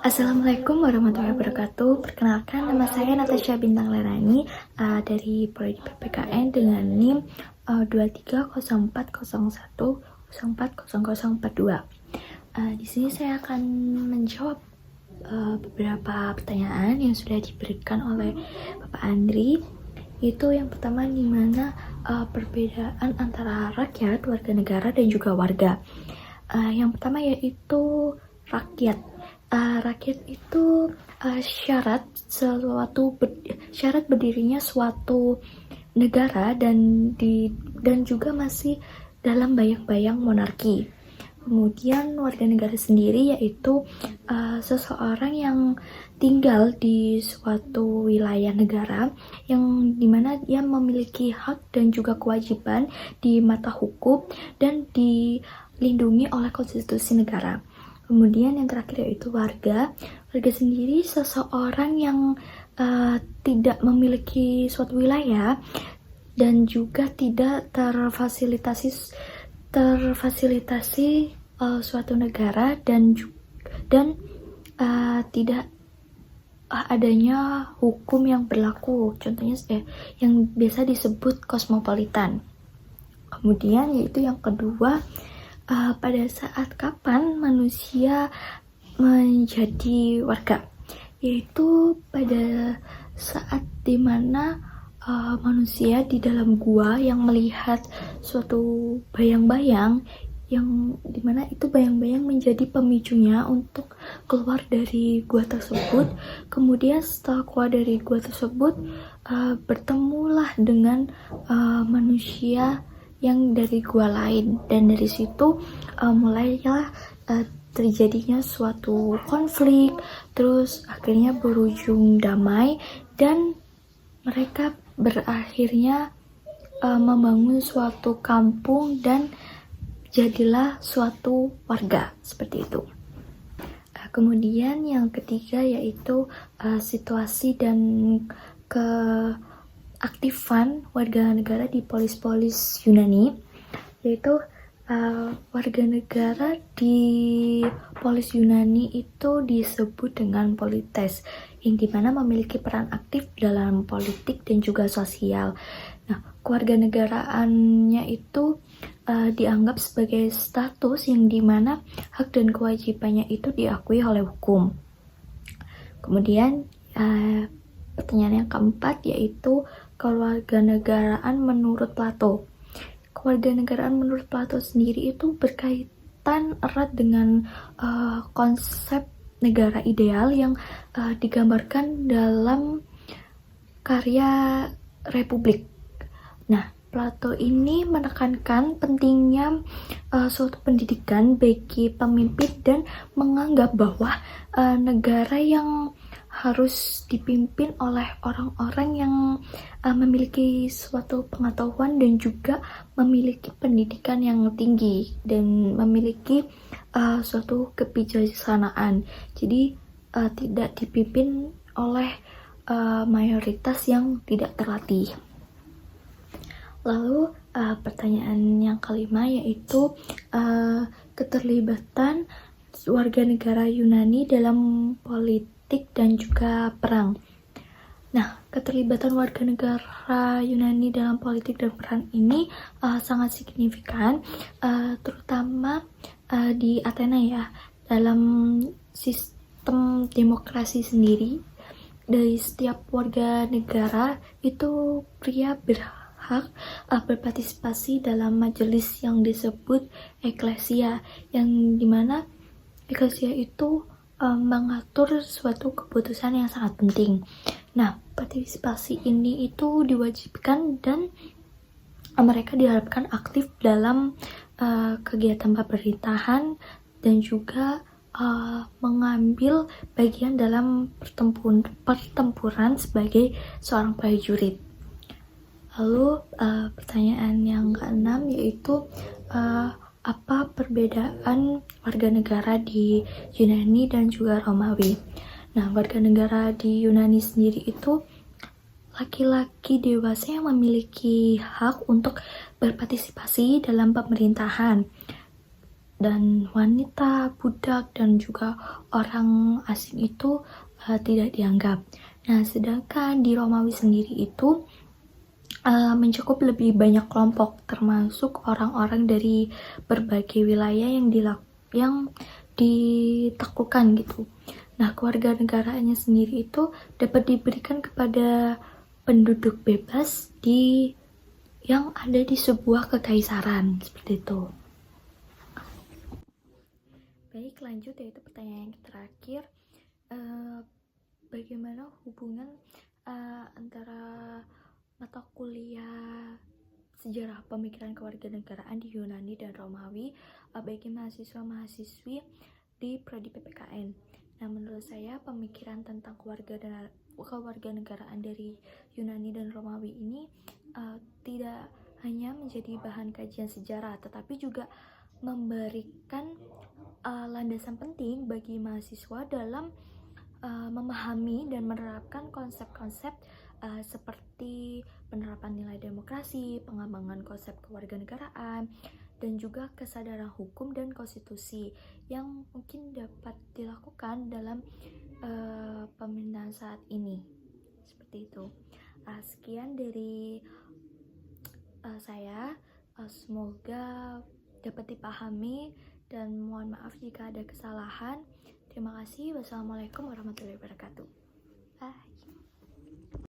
Assalamualaikum warahmatullahi wabarakatuh. Perkenalkan, nama saya Natasha Bintang Lerani dari Prodi PPKN dengan NIM 230401040042. Di sini saya akan menjawab beberapa pertanyaan yang sudah diberikan oleh Bapak Andri. Itu yang pertama, di mana perbedaan antara rakyat, warga negara, dan juga warga. Yang pertama yaitu rakyat. Rakyat itu syarat berdirinya suatu negara dan juga masih dalam bayang-bayang monarki. Kemudian warga negara sendiri yaitu seseorang yang tinggal di suatu wilayah negara yang dimana dia memiliki hak dan juga kewajiban di mata hukum dan dilindungi oleh konstitusi negara. Kemudian yang terakhir yaitu warga. Warga sendiri seseorang yang tidak memiliki suatu wilayah dan juga tidak terfasilitasi suatu negara dan tidak adanya hukum yang berlaku. Contohnya yang biasa disebut kosmopolitan. Kemudian yaitu yang kedua, pada saat kapan manusia menjadi warga, yaitu pada saat dimana manusia di dalam gua yang melihat suatu bayang-bayang yang dimana itu bayang-bayang menjadi pemicunya untuk keluar dari gua tersebut. Kemudian setelah keluar dari gua tersebut, bertemulah dengan manusia yang dari gua lain, dan dari situ mulailah terjadinya suatu konflik, terus akhirnya berujung damai dan mereka berakhirnya membangun suatu kampung dan jadilah suatu warga seperti itu. Kemudian yang ketiga yaitu situasi dan keaktifan warga negara di polis-polis Yunani, yaitu warga negara di polis Yunani itu disebut dengan polites, yang dimana memiliki peran aktif dalam politik dan juga sosial. Nah, kewarganegaraannya itu dianggap sebagai status yang dimana hak dan kewajibannya itu diakui oleh hukum. Kemudian pertanyaan yang keempat yaitu kewarganegaraan menurut Plato. Kewarganegaraan menurut Plato sendiri itu berkaitan erat dengan konsep negara ideal yang digambarkan dalam karya Republik. Nah, Plato ini menekankan pentingnya suatu pendidikan bagi pemimpin dan menganggap bahwa negara yang harus dipimpin oleh orang-orang yang memiliki suatu pengetahuan dan juga memiliki pendidikan yang tinggi dan memiliki suatu kebijaksanaan. Jadi tidak dipimpin oleh mayoritas yang tidak terlatih. Lalu pertanyaan yang kelima yaitu keterlibatan warga negara Yunani dalam politik dan juga perang. Nah, keterlibatan warga negara Yunani dalam politik dan perang ini sangat signifikan, terutama di Athena ya. Dalam sistem demokrasi sendiri, dari setiap warga negara itu pria berhak berpartisipasi dalam majelis yang disebut eklesia, yang dimana eklesia itu mengatur suatu keputusan yang sangat penting. Nah, partisipasi ini itu diwajibkan dan mereka diharapkan aktif dalam kegiatan pemerintahan dan juga mengambil bagian dalam pertempuran sebagai seorang prajurit. Lalu pertanyaan yang keenam yaitu apa perbedaan warga negara di Yunani dan juga Romawi. Nah, warga negara di Yunani sendiri itu laki-laki dewasa yang memiliki hak untuk berpartisipasi dalam pemerintahan dan wanita, budak, dan juga orang asing itu tidak dianggap. Nah, sedangkan di Romawi sendiri itu mencakup lebih banyak kelompok, termasuk orang-orang dari berbagai wilayah yang ditaklukkan gitu. Nah, kewarganegaraannya sendiri itu dapat diberikan kepada penduduk bebas yang ada di sebuah kekaisaran, seperti itu. Baik, lanjut yaitu pertanyaan yang terakhir. Bagaimana hubungan antara mata kuliah sejarah pemikiran kewarganegaraan di Yunani dan Romawi bagi mahasiswa-mahasiswi di prodi PPKN. Nah, menurut saya pemikiran tentang kewarganegaraan dari Yunani dan Romawi ini tidak hanya menjadi bahan kajian sejarah, tetapi juga memberikan landasan penting bagi mahasiswa dalam memahami dan menerapkan konsep-konsep seperti penerapan nilai demokrasi, pengembangan konsep kewarganegaraan, dan juga kesadaran hukum dan konstitusi yang mungkin dapat dilakukan dalam pemerintahan saat ini. Seperti itu. Sekian dari saya. Semoga dapat dipahami dan mohon maaf jika ada kesalahan. Terima kasih. Wassalamualaikum warahmatullahi wabarakatuh.